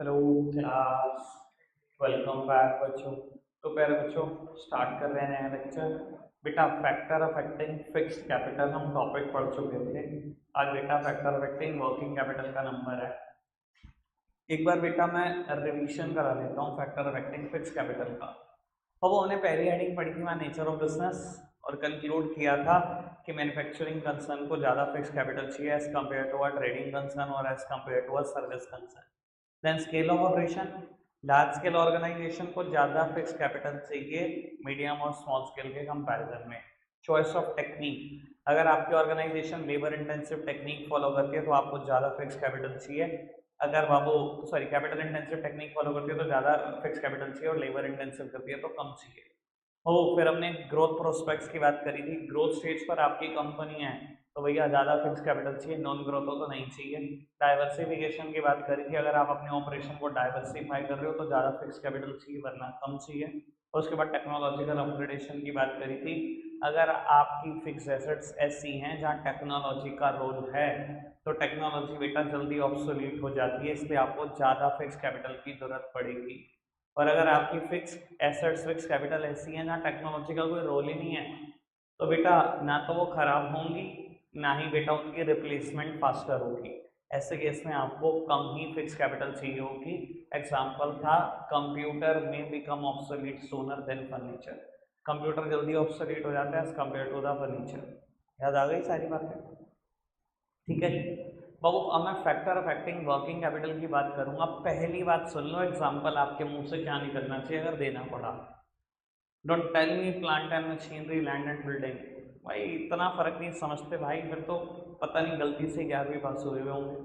Hello class, welcome back बच्चों। तो प्यारे बच्चों, स्टार्ट कर रहे हैं नया लेक्चर। बेटा फैक्टर अफेक्टिंग फिक्स्ड कैपिटल हम टॉपिक पढ़ चुके थे। आज बेटा फैक्टर अफेक्टिंग वर्किंग कैपिटल का नंबर है। एक बार बेटा मैं रिवीजन करा देता हूँ फैक्टर अफेक्टिंग फिक्स्ड कैपिटल का। अब वो हमने पहली हेडिंग पढ़ी थी, वहाँ नेचर ऑफ बिजनेस, और कंक्लूड किया था कि मैन्युफैक्चरिंग कंसर्न को ज़्यादा फिक्स कैपिटल चाहिए as compare to a trading concern और as compare to a service concern. Then scale of operation, large scale organisation को ज़्यादा फिक्स कैपिटल चाहिए मीडियम और स्मॉल स्केल के कंपैरिजन में। चॉइस ऑफ टेक्निक, अगर आपकी organisation labour intensive technique follow करती है तो आपको ज़्यादा फिक्स कैपिटल चाहिए। अगर बाबू sorry capital intensive technique follow करती है तो ज़्यादा फिक्स कैपिटल चाहिए, और लेबर इंटेंसिव करती है तो कम चाहिए। फिर हमने ग्रोथ प्रोस्पेक्ट्स की बात करी थी। ग्रोथ स्टेज पर आपकी कंपनी है तो भैया ज़्यादा फिक्स कैपिटल चाहिए, नॉन ग्रोथ हो तो नहीं चाहिए। डाइवर्सिफिकेशन की बात करी थी, अगर आप अपने ऑपरेशन को डाइवर्सिफाई कर रहे हो तो ज़्यादा फिक्स कैपिटल चाहिए वरना कम चाहिए। और उसके बाद टेक्नोलॉजिकल अपग्रेडेशन की बात करी थी, अगर आपकी फिक्स एसेट्स ऐसी हैं जहाँ टेक्नोलॉजी का रोल है तो टेक्नोलॉजी बेटा जल्दी ऑब्सोलीट हो जाती है, इसलिए आपको ज़्यादा फिक्स कैपिटल की जरूरत पड़ेगी। और अगर आपकी फिक्स एसेट्स फिक्स कैपिटल ऐसी है जहाँ टेक्नोलॉजी का कोई रोल ही नहीं है तो बेटा ना तो वो खराब होंगी, ना ही बेटा उनकी रिप्लेसमेंट फास्टर होगी। ऐसे केस में आपको कम ही फिक्स कैपिटल चाहिए होगी। एग्जाम्पल था कंप्यूटर में become obsolete sooner than furniture. Computer जल्दी ऑब्सोलीट हो जाता है as compare to the furniture. याद आ गई सारी बातें? ठीक है जी बाबू, अब मैं फैक्टर अफेक्टिंग वर्किंग कैपिटल की बात करूंगा। पहली बात सुन लो, एग्जाम्पल आपके मुंह से क्या निकलना चाहिए अगर देना पड़ा। Don't tell me plant and machinery land and building. भाई इतना फर्क नहीं समझते भाई, फिर तो पता नहीं गलती से 11वीं पास हुए हुए होंगे।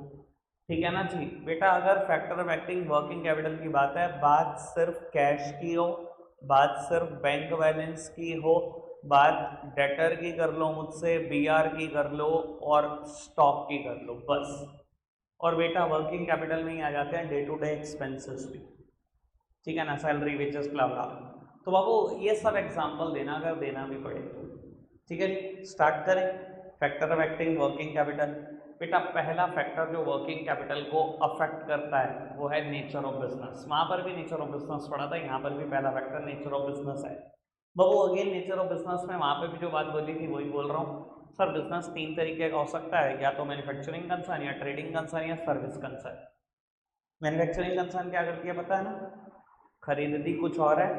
ठीक है ना जी बेटा, अगर फैक्टर अफेक्टिंग वर्किंग कैपिटल की बात है, बात सिर्फ कैश की हो, बात सिर्फ बैंक बैलेंस की हो, बात डेटर की कर लो मुझसे, बीआर की कर लो, और स्टॉक की कर लो, बस। और बेटा वर्किंग कैपिटल में ही आ जाते हैं डे टू डे एक्सपेंसेस भी। ठीक है ना, सैलरी वेजेस ब्ला ब्ला। तो बाबू ये सब एग्जांपल देना अगर देना भी पड़े तो। ठीक है जी, स्टार्ट करें। Factor affecting working capital. बेटा पहला फैक्टर जो वर्किंग कैपिटल को अफेक्ट करता है वो है नेचर ऑफ बिजनेस। वहां पर भी नेचर ऑफ बिजनेस पढ़ा था, यहाँ पर भी पहला फैक्टर नेचर ऑफ बिजनेस है। बाबू अगेन नेचर ऑफ बिजनेस में वहां पर भी जो बात बोली थी वही बोल रहा हूँ सर। बिजनेस तीन तरीके का हो सकता है, या तो मैन्युफैक्चरिंग कंसर्न, या ट्रेडिंग कंसर्न, या सर्विस कंसर्न। मैन्युफैक्चरिंग कंसर्न क्या करती है पता है ना? खरीदती कुछ और है,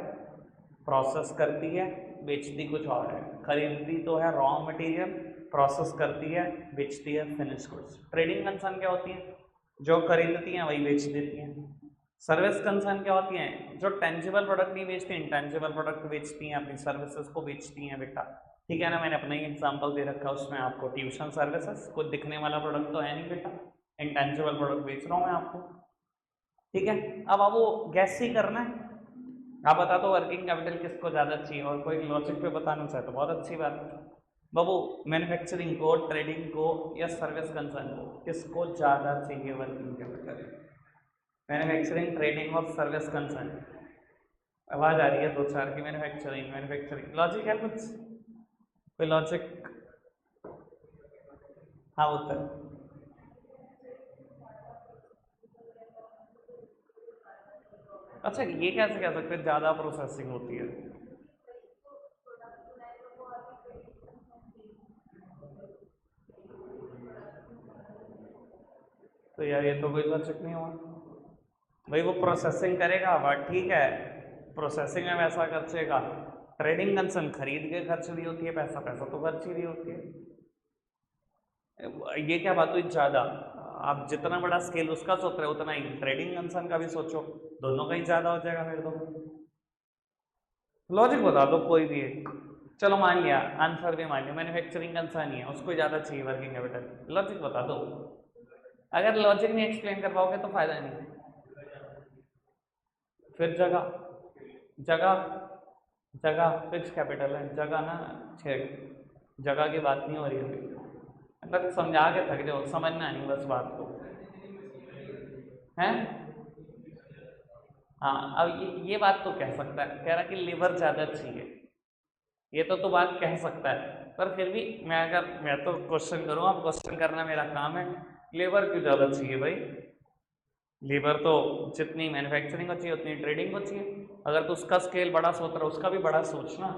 प्रोसेस करती है, बेचती कुछ और है। खरीदती तो है रॉ मटेरियल, प्रोसेस करती है, बेचती है फिनिश गुड्स। ट्रेडिंग कंसर्न क्या होती है? जो खरीदती हैं वही बेच देती हैं। सर्विस कंसर्न क्या होती हैं? जो टेंजिबल प्रोडक्ट नहीं बेचती, इंटेंजिबल प्रोडक्ट बेचती हैं, अपनी सर्विसेज को बेचती हैं बेटा। ठीक है ना, मैंने अपना ही एग्जांपल दे रखा है उसमें आपको, ट्यूशन सर्विसेज। कुछ दिखने वाला प्रोडक्ट तो है नहीं बेटा, इंटेंजिबल प्रोडक्ट बेच रहा हूँ मैं आपको। ठीक है, अब आपको गैस ही करना है। आप बता दो वर्किंग कैपिटल किसको ज़्यादा चाहिए, और कोई लॉजिक पे बताना चाहे तो बहुत अच्छी बात है। बाबू मैन्युफैक्चरिंग को, ट्रेडिंग को, या सर्विस कंसर्न को किसको ज़्यादा चाहिए वर्किंग कैपिटल? मैन्युफैक्चरिंग, ट्रेडिंग और सर्विस कंसर्न। आवाज़ आ रही है दो चार की, मैन्युफैक्चरिंग मैन्युफैक्चरिंग। लॉजिक है कुछ? कोई लॉजिक? हाँ उत्तर। अच्छा ये कैसे कह सकते हैं ज़्यादा प्रोसेसिंग होती है? तो यार ये तो कोई लॉजिक नहीं हुआ। भाई वो प्रोसेसिंग करेगा वह ठीक है, प्रोसेसिंग में पैसा खर्चेगा। ट्रेडिंग कंसर्न खरीद के खर्च रही होती है पैसा, पैसा तो खर्च ही रही होती है। ये क्या बात हुई ज़्यादा? आप जितना बड़ा स्केल उसका सोच रहे हो उतना ही ट्रेडिंग कंसर्न का भी सोचो, दोनों का ही ज़्यादा हो जाएगा फिर तो। लॉजिक बता दो कोई भी एक। चलो मान लिया, आंसर भी मान लिया, मैन्युफैक्चरिंग कंसर्न ही है, उसको ज़्यादा चाहिए वर्किंग कैपिटल। लॉजिक बता दो। अगर लॉजिक नहीं एक्सप्लेन कर पाओगे तो फायदा नहीं। फिर जगह, जगह जगह फिक्स कैपिटल है, जगह ना छेड़। जगह की बात नहीं हो रही अभी, मतलब समझा के थक जाओ, समझना नहीं बस बात को। हैं? हाँ, अब ये बात तो कह सकता है, कह रहा कि लीवर ज़्यादा चाहिए, ये तो बात कह सकता है। पर फिर भी मैं तो क्वेश्चन करूँगा, क्वेश्चन करना मेरा काम है। लेबर क्यों ज़्यादा चाहिए भाई? लेबर तो जितनी मैन्युफैक्चरिंग को चाहिए उतनी ट्रेडिंग को चाहिए। अगर तो उसका स्केल बड़ा सोच रहा है उसका भी बड़ा सोचना,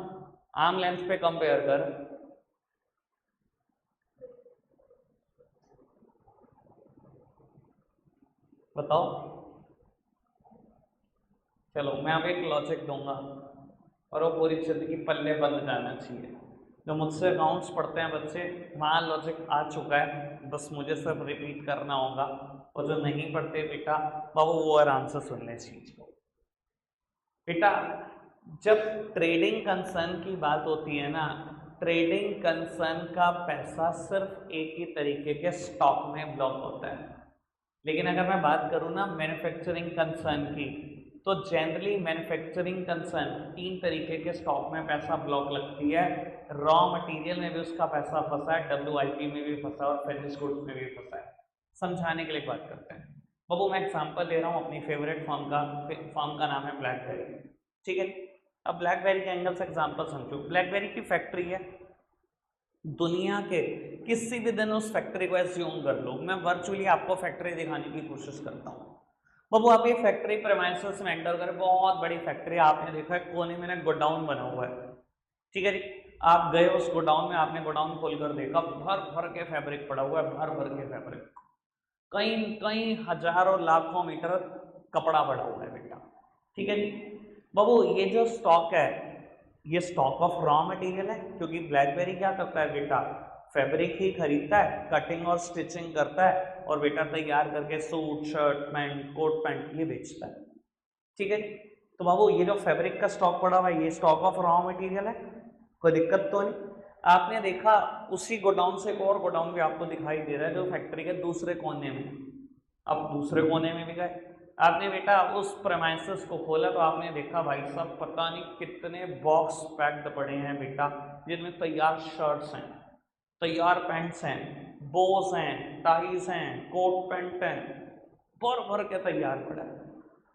आर्म लेंथ पे कंपेयर कर। बताओ। चलो मैं अब एक लॉजिक दूंगा और वो पूरी जिंदगी पल्ले बंद जाना चाहिए। जो मुझसे अकाउंट्स पढ़ते हैं बच्चे, वहाँ लॉजिक आ चुका है, बस मुझे सब रिपीट करना होगा। और जो नहीं पढ़ते बेटा, बाबू वो आराम से सुन ले चीज को। बेटा जब ट्रेडिंग कंसर्न की बात होती है ना, ट्रेडिंग कंसर्न का पैसा सिर्फ एक ही तरीके के स्टॉक में ब्लॉक होता है। लेकिन अगर मैं बात करूँ ना मैन्युफैक्चरिंग कंसर्न की, तो जनरली मैन्युफैक्चरिंग कंसर्न 3 तरीके के स्टॉक में पैसा ब्लॉक लगती है। रॉ मटेरियल में भी उसका पैसा फंसा है, WIP में भी फंसा है और फिनिश गुड्स में भी फंसा है। समझाने के लिए बात करते हैं। बाबू मैं एग्जांपल ले रहा हूँ अपनी फेवरेट फर्म का नाम है ब्लैकबेरी। ठीक है, अब ब्लैकबेरी के एंगल से एग्जांपल समझो। ब्लैकबेरी की फैक्ट्री है, दुनिया के किसी भी दिन उस फैक्ट्री को एज्यूम कर लो, मैं वर्चुअली आपको फैक्ट्री दिखाने की कोशिश करता हूँ। बाबू आप ये फैक्ट्री प्रेमाइसेस में एंटर करें, बहुत बड़ी फैक्ट्री, आपने देखा है कोने में ना गोडाउन बना हुआ है। ठीक है जी, आप गए उस गोडाउन में, आपने गोडाउन खोलकर देखा भर भर के फैब्रिक पड़ा हुआ है, भर भर के फैब्रिक, कई कई हजारों लाखों मीटर कपड़ा पड़ा हुआ है बेटा। ठीक है जी, बाबू ये जो स्टॉक है ये स्टॉक ऑफ रॉ मटेरियल है, क्योंकि ब्लैकबेरी क्या करता है बेटा, फैब्रिक ही खरीदता है, कटिंग और स्टिचिंग करता है और बेटा तैयार करके suit shirt pant coat pant ये बेचता है। ठीक है, तो बाबू ये जो फैब्रिक का स्टॉक पड़ा हुआ है ये स्टॉक ऑफ रॉ मटेरियल है, कोई दिक्कत तो नहीं। आपने देखा उसी गोडाउन से एक और गोडाउन भी आपको दिखाई दे रहा है जो फैक्ट्री के दूसरे कोने में। अब दूसरे कोने में भी गए, आपने बेटा उस प्रेमाइसेस को खोला तो आपने देखा भाई साहब पता नहीं कितने बॉक्स पैक्ड पड़े हैं बेटा, जिनमें तैयार शर्ट्स हैं, तैयार पैंट्स हैं, बोस हैं, टाइज हैं, कोट पैंट हैं, भर भर के तैयार पड़ा है।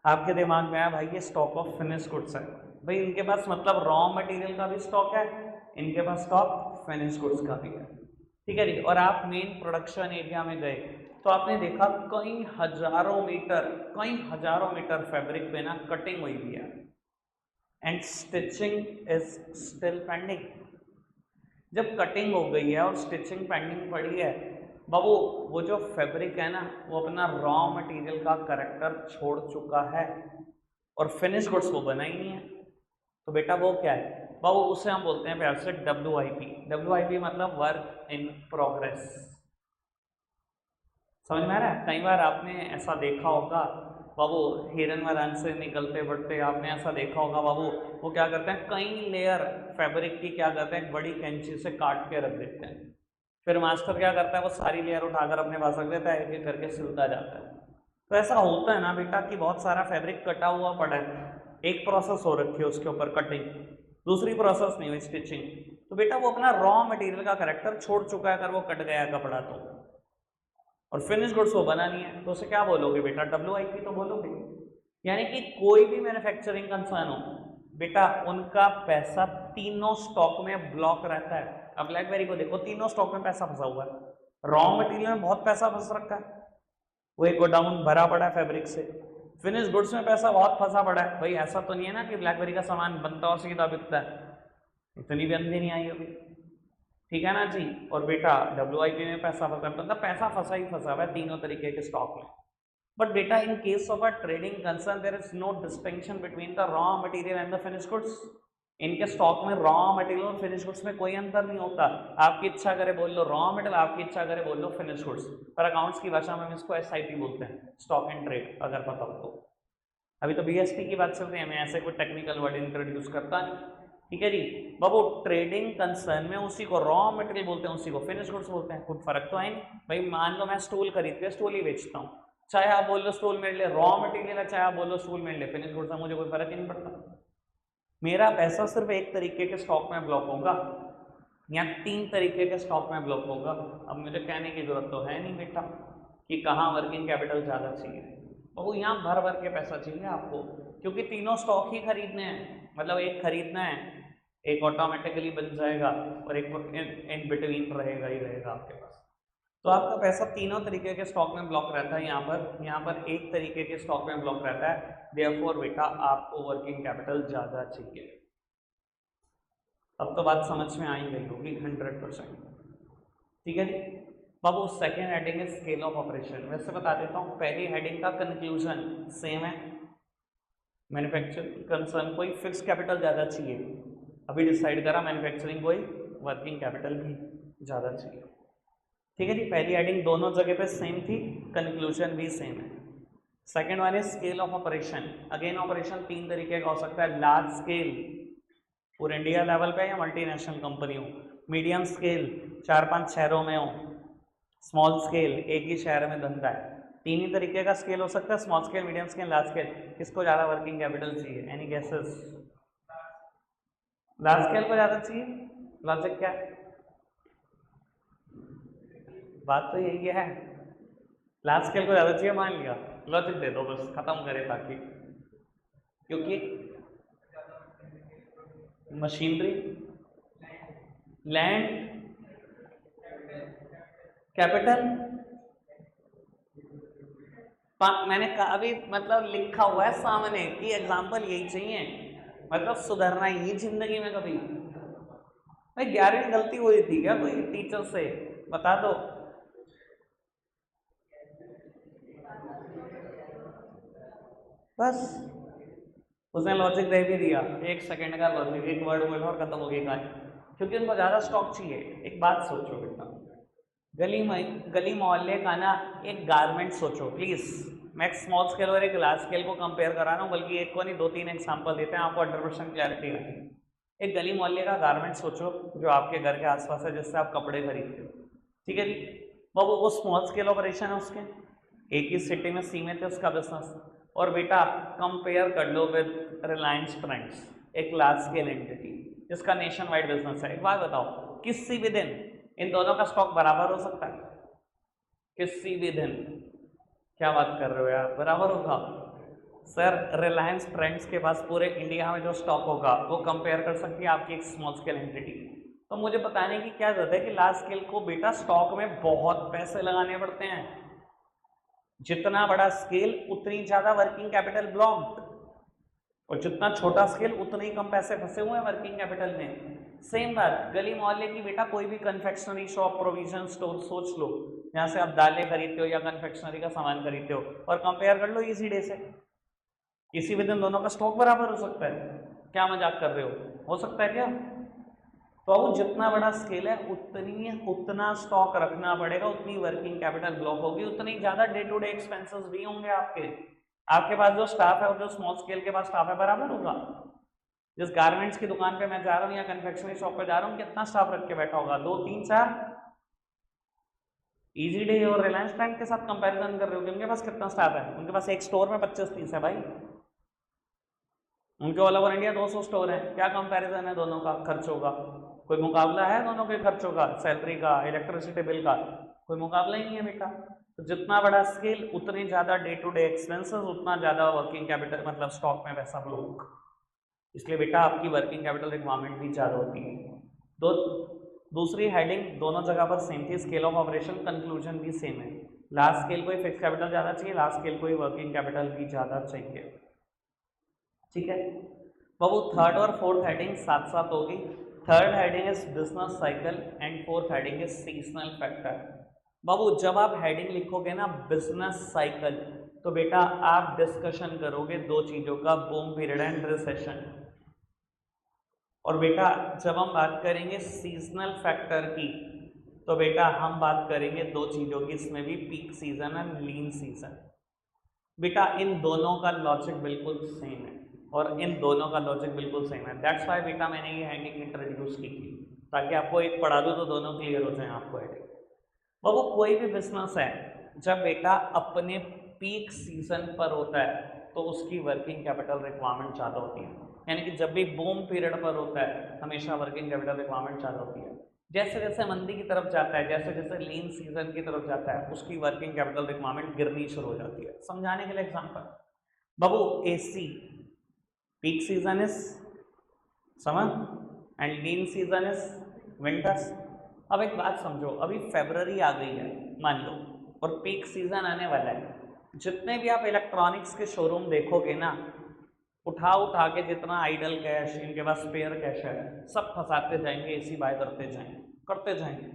आपके दिमाग में आया भाई ये स्टॉक ऑफ फिनिश गुड्स है। भाई इनके पास मतलब रॉ मटेरियल का भी स्टॉक है, इनके पास स्टॉक फिनिश गुड्स का भी है। ठीक है जी, और आप मेन प्रोडक्शन एरिया में गए तो आपने देखा कई हजारों मीटर फैब्रिक पे ना कटिंग हुई भी है and stitching is still pending. जब कटिंग हो गई है और स्टिचिंग पेंडिंग पड़ी है बाबू, वो जो फैब्रिक है ना वो अपना रॉ मटेरियल का करेक्टर छोड़ चुका है और फिनिश गुड्स वो बना ही नहीं है। तो बेटा वो क्या है बाबू, उसे हम बोलते हैं प्यार से WIP। WIP मतलब वर्क इन प्रोग्रेस। समझ में आ रहा है? कई बार आपने ऐसा देखा होगा बाबू, हिरन वारन से निकलते बढ़ते आपने ऐसा देखा होगा बाबू, वो क्या करते हैं कई लेयर फैब्रिक की क्या करते हैं बड़ी कैंची से काट के रख देते हैं, फिर मास्टर क्या करता है वो सारी लेयर उठाकर अपने पास रख देता है, एक एक करके सिलता जाता है। तो ऐसा होता है ना बेटा कि बहुत सारा फैब्रिक कटा हुआ पड़ा है, एक प्रोसेस हो रखी है उसके ऊपर कटिंग, दूसरी प्रोसेस नहीं हुई स्टिचिंग, तो बेटा वो अपना रॉ मटेरियल का करेक्टर छोड़ चुका है अगर वो कट गया कपड़ा तो, और फिनिश गुड्स वो बना नहीं है, तो उसे क्या बोलोगे बेटा, WIP तो बोलोगे। यानी कि कोई भी मैन्युफैक्चरिंग कंसर्न हो बेटा, उनका पैसा तीनों स्टॉक में ब्लॉक रहता है। अब ब्लैकबेरी को देखो, तीनों स्टॉक में पैसा फंसा हुआ है, रॉ मटेरियल में बहुत पैसा फंस रखा है, वो एक गोडाउन भरा पड़ा है फैब्रिक से, फिनिश गुड्स में पैसा बहुत फंसा पड़ा है। भाई ऐसा तो नहीं है ना कि ब्लैकबेरी का सामान बनता और सीधा बिकता है, इतनी भी अंधी नहीं आई अभी। ठीक है ना जी, और बेटा WIP में पैसा फंसा, मतलब पैसा फंसा ही फंसा हुआ है तीनों तरीके के स्टॉक में। बट बेटा in case of a trading concern there is no distinction between the raw material and the finish goods. इनके स्टॉक में रॉ मटेरियल और फिनिश गुड्स में कोई अंतर नहीं होता। आपकी इच्छा करे बोल लो रॉ मटेरियल, आपकी इच्छा करे बोल लो फिनिश गुड्स, पर अकाउंट्स की भाषा में हम इसको SIT बोलते हैं, स्टॉक एंड ट्रेड, अगर पता हो तो। अभी तो BST की बात चल रही है, मैं ऐसे कोई टेक्निकल वर्ड इंट्रोड्यूस करता नहीं। ठीक है जी बाबू, ट्रेडिंग कंसर्न में उसी को रॉ मटेरियल बोलते हैं, उसी को फिनिश गुड्स बोलते हैं, कुछ फर्क तो है नहीं। भाई मान लो मैं स्टूल खरीद के स्टूल ही बेचता हूँ, चाहे आप बोल लो स्टूल मेरे लिए रॉ मटेरियल है, चाहे आप बोल लो स्टूल मेरे लिए फिनिश गुड्स है, मुझे कोई फर्क ही नहीं पड़ता। मेरा पैसा सिर्फ एक तरीके के स्टॉक में ब्लॉक होगा या 3 तरीके के स्टॉक में ब्लॉक होगा। अब मुझे कहने की जरूरत तो है नहीं बेटा कि कहाँ वर्किंग कैपिटल ज़्यादा चाहिए, तो यहाँ भर भर के पैसा चाहिए आपको, क्योंकि तीनों स्टॉक ही खरीदने हैं, मतलब एक खरीदना है, एक ऑटोमेटिकली बन जाएगा और एक इन बिटवीन रहेगा ही रहेगा आपके पास। तो आपका पैसा तीनों तरीके के स्टॉक में ब्लॉक रहता है। यहाँ पर एक तरीके के स्टॉक में ब्लॉक रहता है, देयरफॉर बेटा आपको वर्किंग कैपिटल ज़्यादा चाहिए। अब तो बात समझ में आ ही गई होगी 100%। ठीक है जी। बाबू सेकेंड हेडिंग है स्केल ऑफ ऑपरेशन। वैसे बता देता हूँ, पहली हेडिंग का कंक्लूजन सेम है, मैन्युफैक्चरिंग कंसर्न कोई फिक्स कैपिटल ज़्यादा चाहिए, अभी डिसाइड करा मैन्युफैक्चरिंग कोई वर्किंग कैपिटल भी ज़्यादा चाहिए। ठीक है जी, पहली हेडिंग दोनों जगह पे सेम थी, कंक्लूजन भी सेम है। Second one is scale of operation. Again operation तीन तरीके का हो सकता है, लार्ज स्केल पूरे इंडिया लेवल पे या मल्टीनेशनल कंपनी हो, मीडियम स्केल 4-5 शहरों में हो, स्मॉल स्केल एक ही शहर में धंधा है। तीन ही तरीके का स्केल हो सकता है, small scale, medium scale, large scale. किसको ज़्यादा वर्किंग कैपिटल चाहिए? Any guesses? लार्ज स्केल को ज़्यादा चाहिए। लॉजिक क्या है? बात तो यही है, लार्ज स्केल को ज़्यादा चाहिए, मान लिया। लॉजिक दे दो बस, खत्म करें ताकि, क्योंकि मशीनरी, लैंड, कैपिटल, मैंने अभी मतलब लिखा हुआ है सामने कि एग्जाम्पल यही चाहिए, मतलब सुधरना ही जिंदगी में कभी। भाई 11वीं गलती हुई थी क्या कोई टीचर से? बता दो। बस उसने लॉजिक दे भी दिया, 1 सेकंड का लॉजिक, एक वर्ड बोला और खत्म हो गई कहानी, क्योंकि उनको ज़्यादा स्टॉक चाहिए। एक बात सोचो बेटा, गली मोहल्ले का ना एक गारमेंट सोचो प्लीज़। मैं एक स्मॉल स्केल और एक लार्ज स्केल को कंपेयर करा रहा हूँ, बल्कि एक को नहीं 2-3 एग्जाम्पल देते हैं, आपको 100% क्लैरिटी आएगी। एक गली मोहल्ले का गारमेंट सोचो जो आपके घर के आसपास है, जिससे आप कपड़े खरीदते हो। ठीक है जी, वो स्मॉल स्केल ऑपरेशन है उसके, एक ही सिटी में सीमित है उसका बिजनेस। और बेटा कंपेयर कर लो विद रिलायंस ट्रेंड्स, एक लार्ज स्केल एंटिटी जिसका नेशन वाइड बिजनेस है। एक बात बताओ, किसी भी दिन इन दोनों का स्टॉक बराबर हो सकता है? किसी भी दिन? क्या बात कर रहे हो यार, बराबर होगा? सर रिलायंस ट्रेंड्स के पास पूरे इंडिया में जो स्टॉक होगा वो कंपेयर कर सकती है आपकी एक स्मॉल स्केल एंटिटी। तो मुझे बताने की क्या जरूरत है कि लार्ज स्केल को बेटा स्टॉक में बहुत पैसे लगाने पड़ते हैं। जितना बड़ा स्केल उतनी ज्यादा वर्किंग कैपिटल ब्लॉक्ड, और जितना छोटा स्केल उतने ही कम पैसे फंसे हुए हैं वर्किंग कैपिटल में। सेम बात गली मोहल्ले की बेटा, कोई भी कन्फेक्शनरी शॉप, प्रोविजन स्टोर सोच लो, यहाँ से आप दालें खरीदते हो या कन्फेक्शनरी का सामान खरीदते हो, और कंपेयर कर लो इसी डे से, किसी भी दिन दोनों का स्टॉक बराबर हो सकता है। क्या मजाक कर रहे हो सकता है क्या? तो अब जितना बड़ा स्केल है उतना स्टॉक रखना पड़ेगा, उतनी वर्किंग कैपिटल ब्लॉक होगी, उतनी ज्यादा डे टू डे एक्सपेंसेस भी होंगे आपके पास जो स्टाफ है और जो स्मॉल स्केल के पास स्टाफ है बराबर होगा? जिस गारमेंट्स की दुकान पे मैं जा रहा हूँ या कन्फेक्शनरी शॉप पे जा रहा हूँ, कितना स्टाफ रख के बैठा होगा? 2, 3, 4। इजी डे और रिलायंस ट्रेंड के साथ कंपैरिजन कर रहे हो, उनके पास कितना स्टाफ है? उनके पास एक स्टोर में 25-30 है भाई, उनके ऑल ओवर इंडिया 200 स्टोर है। क्या कंपैरिजन है दोनों का खर्चों का? कोई मुकाबला है दोनों के खर्चों का? सैलरी का, इलेक्ट्रिसिटी बिल का, कोई मुकाबला ही नहीं है बेटा। तो जितना बड़ा स्केल उतनी ज्यादा डे टू डे एक्सपेंसेस, उतना ज्यादा वर्किंग कैपिटल मतलब स्टॉक में पैसा ब्लॉक। इसलिए बेटा आपकी वर्किंग कैपिटल रिक्वायरमेंट भी ज़्यादा होती है। दूसरी हेडिंग दोनों जगह पर सेम थी, स्केल ऑफ ऑपरेशन, कंक्लूजन भी सेम है। लार्ज स्केल को ही फिक्स कैपिटल ज़्यादा चाहिए, लार्ज स्केल को ही वर्किंग कैपिटल भी ज़्यादा चाहिए। ठीक है बाबू, थर्ड और फोर्थ हेडिंग साथ साथ होगी। Third heading is business cycle and fourth heading is seasonal factor. बाबू जब आप हेडिंग लिखोगे ना बिजनेस साइकिल, तो बेटा आप डिस्कशन करोगे दो चीज़ों का, बूम पीरियड एंड रिसेशन। और बेटा जब हम बात करेंगे सीजनल फैक्टर की, तो बेटा हम बात करेंगे दो चीज़ों की, इसमें भी peak season and lean season. बेटा इन दोनों का लॉजिक बिल्कुल सेम है और इन दोनों का लॉजिक बिल्कुल सेम है। दैट्स वाई बेटा मैंने ये हेडिंग इंट्रोड्यूस की थी, ताकि आपको एक पढ़ा दूँ तो दोनों क्लियर हो जाए आपको हेडिंग। वो कोई भी बिजनेस है जब बेटा अपने पीक सीजन पर होता है तो उसकी वर्किंग कैपिटल रिक्वायरमेंट ज़्यादा होती है। यानी कि जब भी बूम पीरियड पर होता है हमेशा वर्किंग कैपिटल रिक्वायरमेंट ज़्यादा होती है। जैसे जैसे मंदी की तरफ जाता है, जैसे जैसे लीन सीजन की तरफ जाता है, उसकी वर्किंग कैपिटल रिक्वायरमेंट गिरनी शुरू हो जाती है। समझाने के लिए example, Babu AC peak season is summer and lean season is winters. अब एक बात समझो, अभी फरवरी आ गई है मान लो, और पीक सीजन आने वाला है। जितने भी आप इलेक्ट्रॉनिक्स के शोरूम देखोगे ना, उठा उठा के जितना आइडल कैश, इनके पास स्पेयर कैश है, सब फंसाते जाएंगे, एसी बाय करते जाएंगे।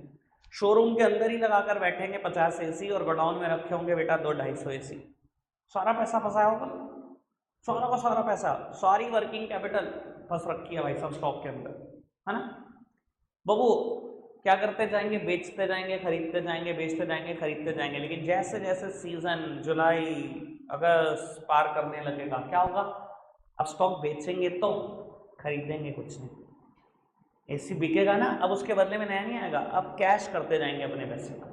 शोरूम के अंदर ही लगाकर बैठेंगे 50 एसी, और गोडाउन में रखे होंगे बेटा 200-250 एसी। सारा पैसा फंसाया होगा, सारा का सारा पैसा, सारी वर्किंग कैपिटल फंस रखी है भाई साहब स्टॉक के अंदर, है ना। बबू क्या करते जाएंगे, बेचते जाएंगे, खरीदते जाएंगे, बेचते जाएंगे, खरीदते जाएंगे। लेकिन जैसे जैसे सीजन जुलाई अगस्त पार करने लगेगा, क्या होगा, अब स्टॉक बेचेंगे तो खरीदेंगे कुछ नहीं, एसी बिकेगा ना, अब उसके बदले में नया नहीं आएगा, अब कैश करते जाएंगे अपने पैसे का,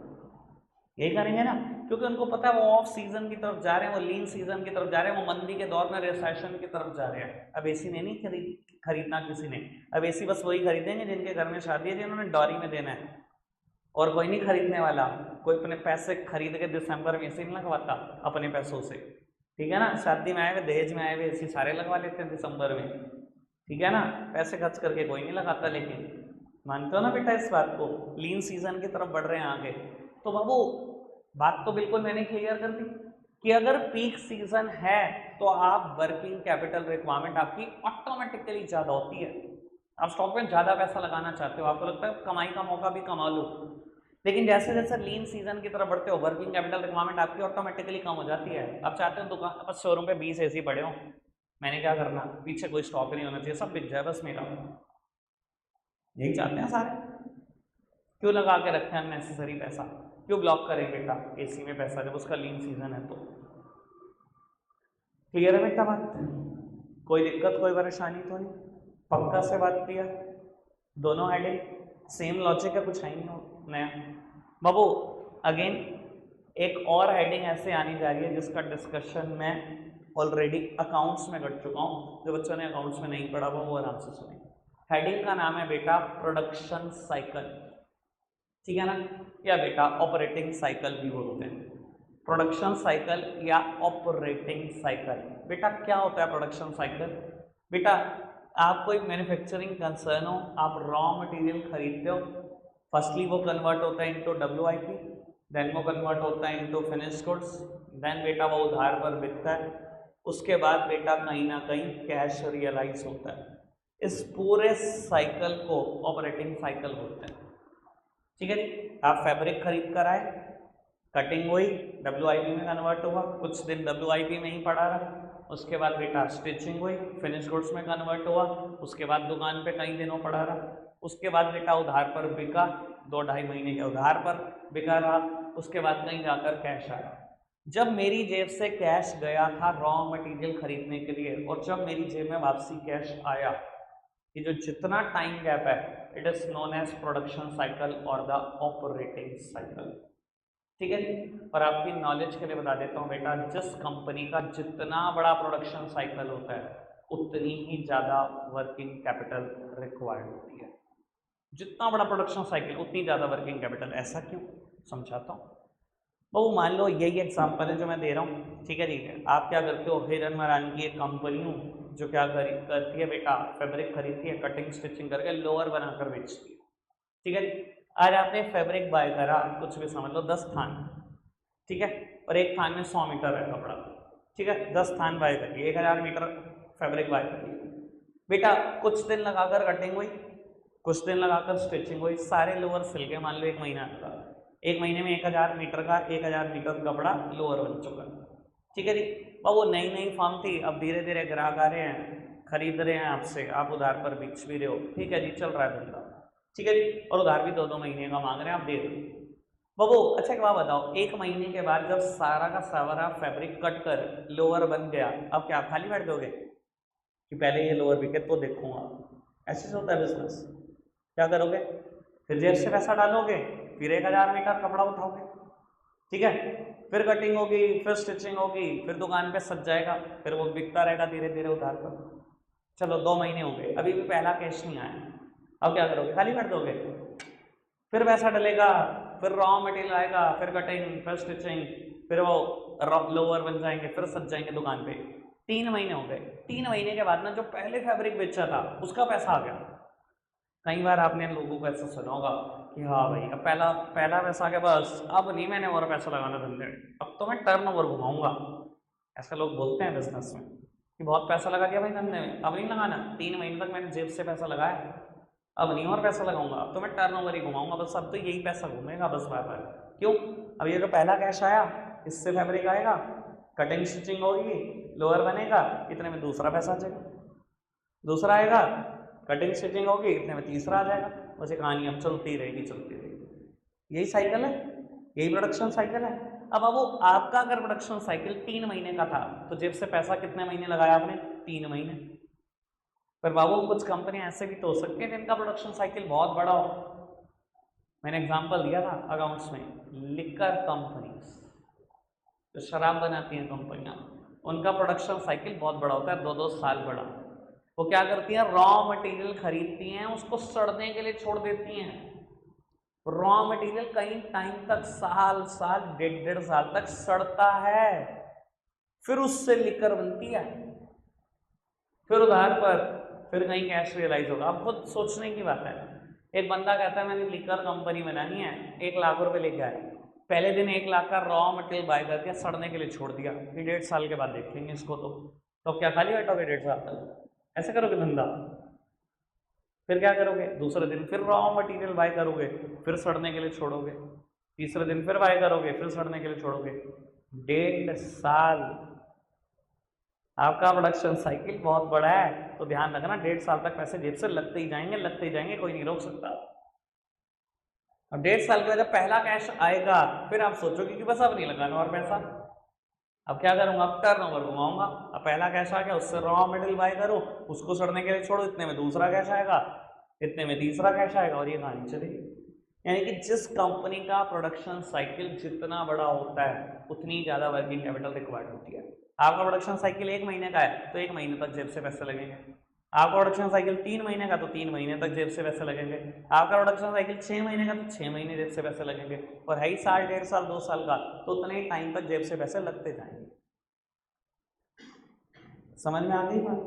यही करेंगे ना। क्योंकि उनको पता है वो ऑफ सीजन की तरफ जा रहे हैं, वो लीन सीजन की तरफ जा रहे हैं, वो मंदी के दौर में रिसेशन की तरफ जा रहे हैं। अब एसी नहीं खरीदना किसी ने, अब एसी बस वही खरीदेंगे जिनके घर में शादी है, जिन्होंने डॉरी में देना है, और कोई नहीं खरीदने वाला। कोई अपने पैसे खरीद के दिसंबर में एसी नहीं लगवाता अपने पैसों से, ठीक है ना। शादी में आए हुए, दहेज में आए हुए एसी सारे लगवा लेते हैं दिसंबर में, ठीक है ना। पैसे खर्च करके कोई नहीं लगाता। लेकिन मानते हो ना बेटा इस बात को, लीन सीजन की तरफ बढ़ रहे हैं आगे। तो बाबू बात तो बिल्कुल मैंने क्लियर कर दी कि अगर पीक सीजन है तो आप वर्किंग कैपिटल रिक्वायरमेंट आपकी ऑटोमेटिकली ज़्यादा होती है। आप स्टॉक में ज़्यादा पैसा लगाना चाहते हो, आपको लगता है कमाई का मौका भी कमा लो, लेकिन जैसे जैसे लीन सीजन की तरफ बढ़ते हो वर्किंग कैपिटल रिक्वायरमेंट आपकी ऑटोमेटिकली कम हो जाती है। आप चाहते हो दुकान बस शोरूम पे 20 एसी पड़े हो, मैंने क्या करना, पीछे कोई स्टॉक नहीं होना चाहिए, सब बिक जाए बस मेरा, यही चाहते हैं सारे। क्यों लगा के रखे अननेसेसरी पैसा, क्यों ब्लॉक करें बेटा एसी में पैसा जब उसका लीन सीजन है तो। क्लियर है बेटा बात, कोई दिक्कत कोई परेशानी तो नहीं, पक्का से बात क्लियर, दोनों हेडिंग सेम लॉजिक है, कुछ है ही नहीं नया। बाबू अगेन एक और हेडिंग ऐसे आनी जा रही है जिसका डिस्कशन मैं ऑलरेडी अकाउंट्स में कर चुका हूँ, जो बच्चों ने अकाउंट्स में नहीं पढ़ा वो आराम से सुने। हेडिंग का नाम है बेटा प्रोडक्शन साइकिल, ठीक है ना, या बेटा ऑपरेटिंग साइकिल भी बोलते हैं, प्रोडक्शन साइकिल या ऑपरेटिंग साइकिल। बेटा क्या होता है प्रोडक्शन साइकिल, बेटा आप कोई मैन्युफैक्चरिंग कंसर्न हो, आप रॉ मटेरियल खरीदते हो, फर्स्टली वो कन्वर्ट होता है इनटू WIP, देन वो कन्वर्ट होता है इनटू फिनिश्ड गुड्स, देन बेटा वो उधार पर बिकता है, उसके बाद बेटा कहीं ना कहीं कैश रियलाइज होता है। इस पूरे साइकिल को ऑपरेटिंग साइकिल बोलते हैं, ठीक है जी। आप फैब्रिक खरीद कर आए, कटिंग हुई, WIP में कन्वर्ट हुआ, कुछ दिन WIP में ही पड़ा रहा, उसके बाद बेटा स्टिचिंग हुई, फिनिश गुड्स में कन्वर्ट हुआ, उसके बाद दुकान पे कई दिनों पड़ा रहा, उसके बाद बेटा उधार पर बिका, 2-2.5 महीने के उधार पर बिका रहा, उसके बाद कहीं जाकर कैश आया। जब मेरी जेब से कैश गया था रॉ मटेरियल खरीदने के लिए, और जब मेरी जेब में वापसी कैश आया, ये जो जितना टाइम गैप है it is known as production cycle और द ऑपरेटिंग साइकिल, ठीक है जी। और आपकी नॉलेज के लिए बता देता हूँ बेटा, जिस कंपनी का जितना बड़ा प्रोडक्शन साइकिल होता है उतनी ही ज़्यादा वर्किंग कैपिटल रिक्वायर्ड होती है। जितना बड़ा प्रोडक्शन साइकिल उतनी ज़्यादा वर्किंग कैपिटल। ऐसा क्यों, समझाता हूँ। वो मान लो यही एग्जाम्पल है जो मैं दे रहा हूँ, ठीक है जी। आप क्या करते हो, हिरन मरान की एक कंपनी हूँ जो क्या करती है बेटा, फैब्रिक खरीदती है, कटिंग स्टिचिंग करके लोअर बनाकर बेचती है, ठीक है जी। आज आपने फैब्रिक बाय करा, कुछ भी समझ लो 10 थान, ठीक है, और एक थान में 100 मीटर है कपड़ा, ठीक है, 10 थान बाय करिए, 1000 मीटर फैब्रिक बाय करिए बेटा। कुछ दिन लगाकर कटिंग हुई, कुछ दिन लगाकर स्टिचिंग हुई, सारे लोअर सिल के मान लो 1 महीना लगा, 1 महीने में 1000 मीटर का 1000 मीटर कपड़ा लोअर बन चुका, ठीक है जी। और वो नई नई फॉर्म थी, अब धीरे धीरे ग्राहक आ रहे हैं, खरीद रहे हैं आपसे, आप उधार पर बेच भी रहे हो, ठीक है जी, चल रहा है धंधा, ठीक है जी। और उधार भी 2-2 महीने का मांग रहे हैं, आप दे रहे हो बाबू। अच्छा एक बात बताओ, 1 महीने के बाद जब सारा का सारा फैब्रिक कट कर लोअर बन गया, अब क्या खाली बैठ दोगे कि पहले ये लोअर बिके तो देखूंगा? ऐसे होता है बिजनेस। क्या करोगे, फिर जेब से पैसा डालोगे, फिर 1000 मीटर कपड़ा उठाओगे, ठीक है, फिर कटिंग होगी, फिर स्टिचिंग होगी, फिर दुकान पे सज जाएगा, फिर वो बिकता रहेगा धीरे धीरे उधार पर। चलो 2 महीने हो गए, अभी भी पहला कैश नहीं आया, अब क्या करोगे, खाली कर दोगे? फिर पैसा डलेगा, फिर रॉ मटेरियल आएगा, फिर कटिंग, फिर स्टिचिंग, फिर वो लोअर बन जाएंगे, फिर सज जाएंगे दुकान पे। 3 महीने हो गए, 3 महीने के बाद ना जो पहले फैब्रिक बेचा था उसका पैसा आ गया। कई बार आपने लोगों को ऐसा सुना होगा कि हाँ भाई अब पहला पहला पैसा आ गया, बस अब नहीं मैंने और पैसा लगाना धंधे में, अब तो मैं टर्नओवर घुमाऊंगा। ऐसा लोग बोलते हैं बिजनेस में कि बहुत पैसा लगा दिया भाई धंधे में, अब नहीं लगाना, 3 महीने तक मैंने जेब से पैसा लगाया, अब नहीं और पैसा लगाऊंगा, अब तो मैं टर्नओवर ही घुमाऊंगा, बस अब तो यही पैसा घूमेगा बस बार बार। क्यों? अब ये जो पहला कैश आया इससे फैब्रिक आएगा, कटिंग स्टिचिंग होगी, लोअर बनेगा, इतने में दूसरा पैसा आ जाएगा, दूसरा आएगा, कटिंग स्टिचिंग होगी, इतने में तीसरा आ जाएगा, बस ये कहानी अब चलती रहेगी चलती रहेगी। यही साइकिल है, यही प्रोडक्शन साइकिल है। अब वो आपका अगर प्रोडक्शन साइकिल 3 महीने का था तो जेब से पैसा कितने महीने लगाया आपने? 3 महीने। पर बाबू कुछ कंपनी ऐसे भी तो हो सकती है जिनका प्रोडक्शन साइकिल बहुत बड़ा हो। मैंने एग्जांपल दिया था अकाउंट्स में, लिकर कंपनीज जो शराब बनाती हैं कंपनियां, उनका प्रोडक्शन साइकिल बहुत बड़ा होता है, 2-2 साल बड़ा। वो क्या करती हैं? रॉ मटेरियल खरीदती हैं, उसको सड़ने के लिए छोड़ देती हैं। रॉ मटेरियल कई टाइम तक, साल साल 1.5 साल तक सड़ता है, फिर उससे लिकर बनती है, फिर उधार पर, फिर कहीं कैश रियलाइज होगा। अब खुद सोचने की बात है, एक बंदा कहता है मैंने लिकर कंपनी बनानी है, 1 लाख रुपए लेके आए, पहले दिन 1 लाख का रॉ मटेरियल बाय करके सड़ने के लिए छोड़ दिया, फिर 1.5 साल के बाद देखेंगे इसको, तो क्या खाली बैठोगे 1.5 साल तक? ऐसे करोगे धंधा? फिर क्या करोगे? दूसरे दिन फिर रॉ मटेरियल बाय करोगे, फिर सड़ने के लिए छोड़ोगे, तीसरे दिन फिर बाय करोगे, फिर सड़ने के लिए छोड़ोगे, 1.5 साल। आपका प्रोडक्शन साइकिल बहुत बड़ा है, तो ध्यान रखना 1.5 साल तक पैसे जेब से लगते ही जाएंगे, लगते ही जाएंगे, कोई नहीं रोक सकता। अब 1.5 साल के बाद जब पहला कैश आएगा फिर आप सोचोगे कि बस अब नहीं लगाना और पैसा, अब क्या करूंगा? अब टर्नओवर घुमाऊंगा। अब पहला कैश आ गया, उससे रॉ मटेरियल बाय करो, उसको सड़ने के लिए छोड़ो, इतने में दूसरा कैश आएगा, इतने में तीसरा कैश आएगा, और ये कहानी चलेगी। यानी कि जिस कंपनी का प्रोडक्शन साइकिल जितना बड़ा होता है उतनी ज़्यादा वर्किंग कैपिटल रिक्वायर्ड होती है। आपका प्रोडक्शन साइकिल 1 महीने का है तो 1 महीने तक जेब से पैसे लगेंगे, आपका प्रोडक्शन साइकिल 3 महीने का तो 3 महीने तक जेब से पैसे लगेंगे, आपका प्रोडक्शन साइकिल 6 महीने का तो 6 महीने जेब से पैसे लगेंगे, और है ही साल 1.5 साल 2 साल का तो उतने ही टाइम तक जेब से पैसे लगते जाएंगे। समझ में आ गई बात?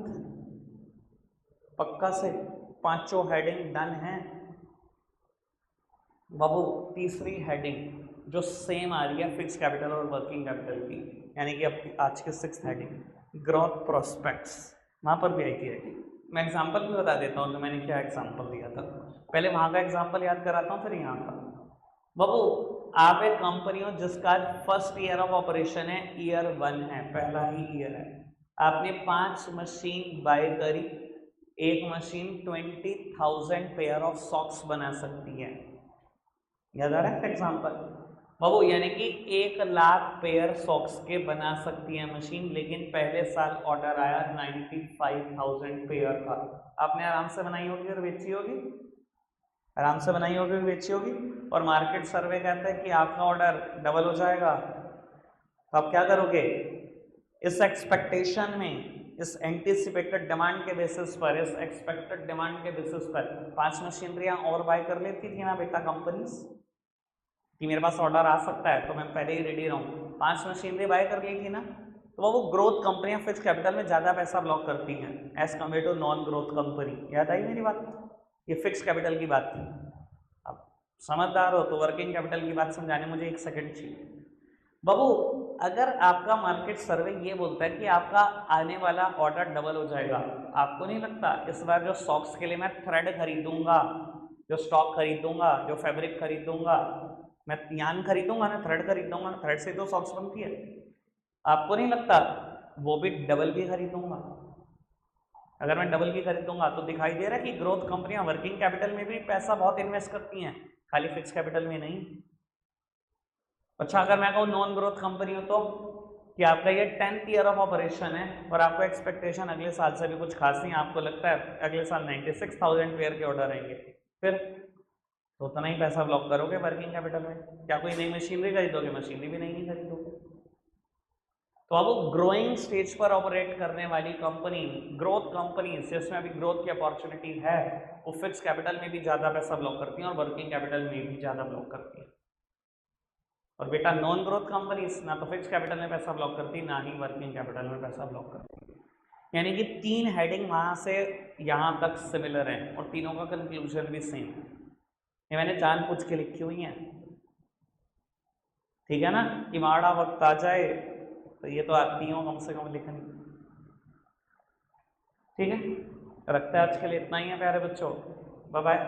पक्का से 5 हेडिंग डन है बाबू। तीसरी हेडिंग जो सेम आ रही है फिक्स कैपिटल और वर्किंग कैपिटल की, यानी कि अब आज के 6th हेडिंग ग्रोथ प्रोस्पेक्ट्स, वहाँ पर भी आई थी हेडिंग। मैं एग्जांपल भी बता देता हूँ, तो मैंने क्या एग्जांपल दिया था, पहले वहाँ का एग्जांपल याद कराता हूँ फिर यहाँ का। बाबू आप एक कंपनी हो जिसका फर्स्ट ईयर ऑफ ऑपरेशन है, ईयर 1 है, पहला ही ईयर है, आपने 5 मशीन बाय करी, एक मशीन 20,000 पेयर ऑफ सॉक्स बना सकती है। याद आ रहा है एग्जाम्पल बाबू? यानी कि 1 लाख पेयर सॉक्स के बना सकती है मशीन, लेकिन पहले साल ऑर्डर आया 95,000 पेयर का। आपने आराम से बनाई होगी और बेची होगी, आराम से बनाई होगी और बेची होगी, और मार्केट सर्वे कहता है कि आपका ऑर्डर डबल हो जाएगा, तो आप क्या करोगे? इस एक्सपेक्टेशन में, इस एंटीसिपेटेड डिमांड के बेसिस पर, इस एक्सपेक्टेड डिमांड के बेसिस पर 5 मशीनरियां और बाय कर लेती थी ना बेटा कंपनीज, कि मेरे पास ऑर्डर आ सकता है तो मैं पहले ही रेडी रहूँ, 5 मशीनरी बाय कर ली थी ना, तो वो ग्रोथ कंपनियां फिक्स कैपिटल में ज़्यादा पैसा ब्लॉक करती हैं as compare to non growth company. याद आई मेरी बात? ये फिक्स कैपिटल की बात थी। अब समझदार हो तो वर्किंग कैपिटल की बात समझाने मुझे 1 सेकेंड चाहिए। बाबू अगर आपका मार्केट सर्वे ये बोलता है कि आपका आने वाला ऑर्डर डबल हो जाएगा, आपको नहीं लगता इस बार जो सॉक्स के लिए मैं थ्रेड खरीदूंगा, जो स्टॉक खरीदूंगा, जो फैब्रिक खरीदूंगा, मैं यान खरीदूंगा ना, थ्रेड खरीदूंगा, थ्रेड से तो सॉक्स बनती है, आपको नहीं लगता वो भी डबल की खरीदूंगा? अगर मैं डबल की खरीदूंगा तो दिखाई दे रहा है कि ग्रोथ कंपनियां वर्किंग कैपिटल में भी पैसा बहुत इन्वेस्ट करती हैं, खाली फिक्स कैपिटल में नहीं। अच्छा अगर मैं कहूँ नॉन ग्रोथ कंपनी हो तो कि आपका ये 10th ईयर ऑफ ऑपरेशन है और आपको एक्सपेक्टेशन अगले साल से भी कुछ खास नहीं, आपको लगता है अगले साल 96,000 पेयर के ऑर्डर आएंगे, फिर तो उतना ही पैसा ब्लॉक करोगे वर्किंग कैपिटल में। क्या कोई नई मशीनरी खरीदोगे? मशीनरी भी नहीं खरीदोगे। तो अब ग्रोइंग स्टेज पर ऑपरेट करने वाली कंपनी, ग्रोथ कंपनी जिसमें अभी ग्रोथ की अपॉर्चुनिटी है, वो फिक्स कैपिटल में भी ज़्यादा पैसा ब्लॉक करती हैं और वर्किंग कैपिटल में भी ज़्यादा ब्लॉक करती है। और बेटा नॉन ग्रोथ कंपनीज ना तो फिक्स कैपिटल में पैसा ब्लॉक करती, ना ही वर्किंग कैपिटल में पैसा ब्लॉक करती। यानी कि 3 हेडिंग वहाँ से यहाँ तक सिमिलर हैं और तीनों का कंक्लूजन भी सेम है। ये मैंने जानबूझ के लिखी हुई हैं, ठीक है ना, कि माड़ा वक्त आ जाए तो ये तो आती हो कम से कम लिखनी। ठीक है, रखते हैं आज के लिए इतना ही है प्यारे बच्चों, बाय बाय।